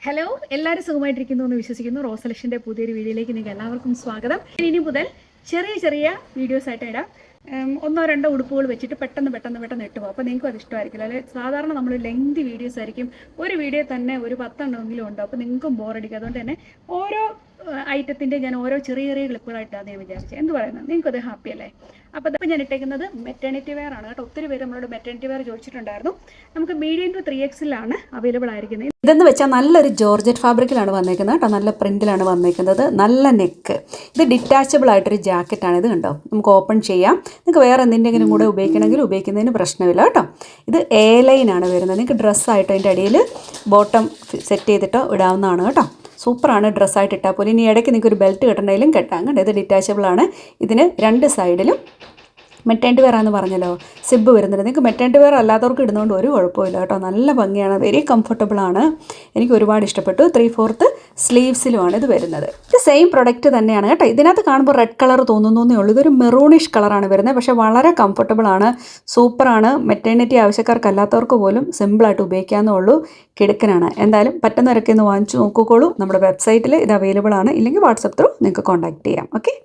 Hello, എല്ലാവരും സുഖമായിട്ടിരിക്കുന്നു എന്ന് വിശ്വസിക്കുന്നു. റോസ് സെലക്ഷൻ്റെ പുതിയൊരു വീഡിയോയിലേക്ക് നിങ്ങൾക്ക് എല്ലാവർക്കും സ്വാഗതം. ഇനി മുതൽ ചെറിയ ചെറിയ വീഡിയോസ് ആയിട്ട് ഇടാം. ഒന്നോ രണ്ടോ ഉടുപ്പുകൾ വെച്ചിട്ട് പെട്ടെന്ന് ഇട്ട് പോകും. അപ്പോൾ നിങ്ങൾക്കും അത് ഇഷ്ടമായിരിക്കില്ല. അല്ലെ, സാധാരണ നമ്മൾ ലെങ്തി വീഡിയോസ് ആയിരിക്കും. ഒരു വീഡിയോ തന്നെ ഒരു 10 എണ്ണമെങ്കിലും ഉണ്ടാവും. അപ്പോൾ നിങ്ങൾക്കും ബോറടിക്കും. അതുകൊണ്ട് തന്നെ ഓരോ ഐറ്റത്തിൻ്റെ ഞാൻ ഓരോ ചെറിയ ചെറിയ ക്ലിപ്പുകളായിട്ടാണ് ഞാൻ വിചാരിച്ചത്. എന്ത് പറയുന്നത്, നിങ്ങൾക്കത് ഹാപ്പി അല്ലേ? അപ്പോൾ ഇപ്പം ഞാൻ ഇട്ടേക്കുന്നത് മെറ്റേണിറ്റി വെയർ ആണ് കേട്ടോ. ഒത്തിരി പേര് നമ്മളോട് മെറ്റേണിറ്റി വെയർ ചോദിച്ചിട്ടുണ്ടായിരുന്നു. നമുക്ക് മീഡിയം ടു 3XL അവൈലബിൾ ആയിരിക്കുന്നത്. ഇതെന്ന് വെച്ചാൽ നല്ലൊരു ജോർജറ്റ് ഫാബ്രിക്കിലാണ് വന്നേക്കുന്നത് കേട്ടോ. നല്ല പ്രിൻറ്റിലാണ് വന്നേക്കുന്നത്. നല്ല നെക്ക്. ഇത് ഡിറ്റാച്ചബിൾ ആയിട്ടൊരു ജാക്കറ്റാണ്. ഇത് കണ്ടോ, നമുക്ക് ഓപ്പൺ ചെയ്യാം. നിങ്ങൾക്ക് വേറെ എന്തിൻ്റെങ്കിലും കൂടെ ഉപയോഗിക്കണമെങ്കിൽ ഉപയോഗിക്കുന്നതിന് പ്രശ്നമില്ല കേട്ടോ. ഇത് എ ലൈനാണ് വരുന്നത്. നിങ്ങൾക്ക് ഡ്രസ്സായിട്ട് അതിൻ്റെ അടിയിൽ ബോട്ടം സെറ്റ് ചെയ്തിട്ടോ ഇടാവുന്നതാണ് കേട്ടോ. സൂപ്പറാണ്. ഡ്രസ്സായിട്ട് ഇട്ടാൽ പോലും. ഇനി ഇടയ്ക്ക് നിങ്ങൾക്ക് ഒരു ബെൽറ്റ് കെട്ടണമെങ്കിലും കെട്ടാം കേട്ടോ. ഇത് ഡിറ്റാച്ചബിളാണ്. ഇതിന് രണ്ട് സൈഡിലും മെറ്റേണിറ്റി വെയർ ആണെന്ന് പറഞ്ഞല്ലോ, സിബ് വരുന്നുണ്ട്. നിങ്ങൾക്ക് മെറ്റേണിറ്റി വെയർ അല്ലാത്തവർക്ക് ഇടുന്നതുകൊണ്ട് ഒരു കുഴപ്പമില്ല കേട്ടോ. നല്ല ഭംഗിയാണ്, വെരി കംഫർട്ടബിളാണ്. എനിക്ക് ഒരുപാട് ഇഷ്ടപ്പെട്ടു. 3/4 സ്ലീവ്സിലുമാണ് ഇത് വരുന്നത്. ഇത് സെയിം പ്രൊഡക്റ്റ് തന്നെയാണ് കേട്ടോ. ഇതിനകത്ത് കാണുമ്പോൾ റെഡ് കളർ തോന്നുന്നേ ഉള്ളൂ. ഇതൊരു മെറൂണിഷ് കളറാണ് വരുന്നത്. പക്ഷേ വളരെ കംഫർട്ടബിളാണ്, സൂപ്പറാണ്. മെറ്റേണിറ്റി ആവശ്യക്കാർക്കല്ലാത്തവർക്ക് പോലും സിമ്പിളായിട്ട് ഉപയോഗിക്കാവുന്നേ ഉള്ളൂ. കിടുക്കനാണ്. എന്തായാലും പറ്റുന്നവരൊക്കെ ഒന്ന് വാങ്ങിച്ചു നോക്കിക്കോളൂ. നമ്മുടെ വെബ്സൈറ്റിൽ ഇത് അവൈലബിൾ ആണ്. ഇല്ലെങ്കിൽ വാട്സപ്പ് ത്രൂ നിങ്ങൾക്ക് കോൺടാക്ട് ചെയ്യാം. ഓക്കെ.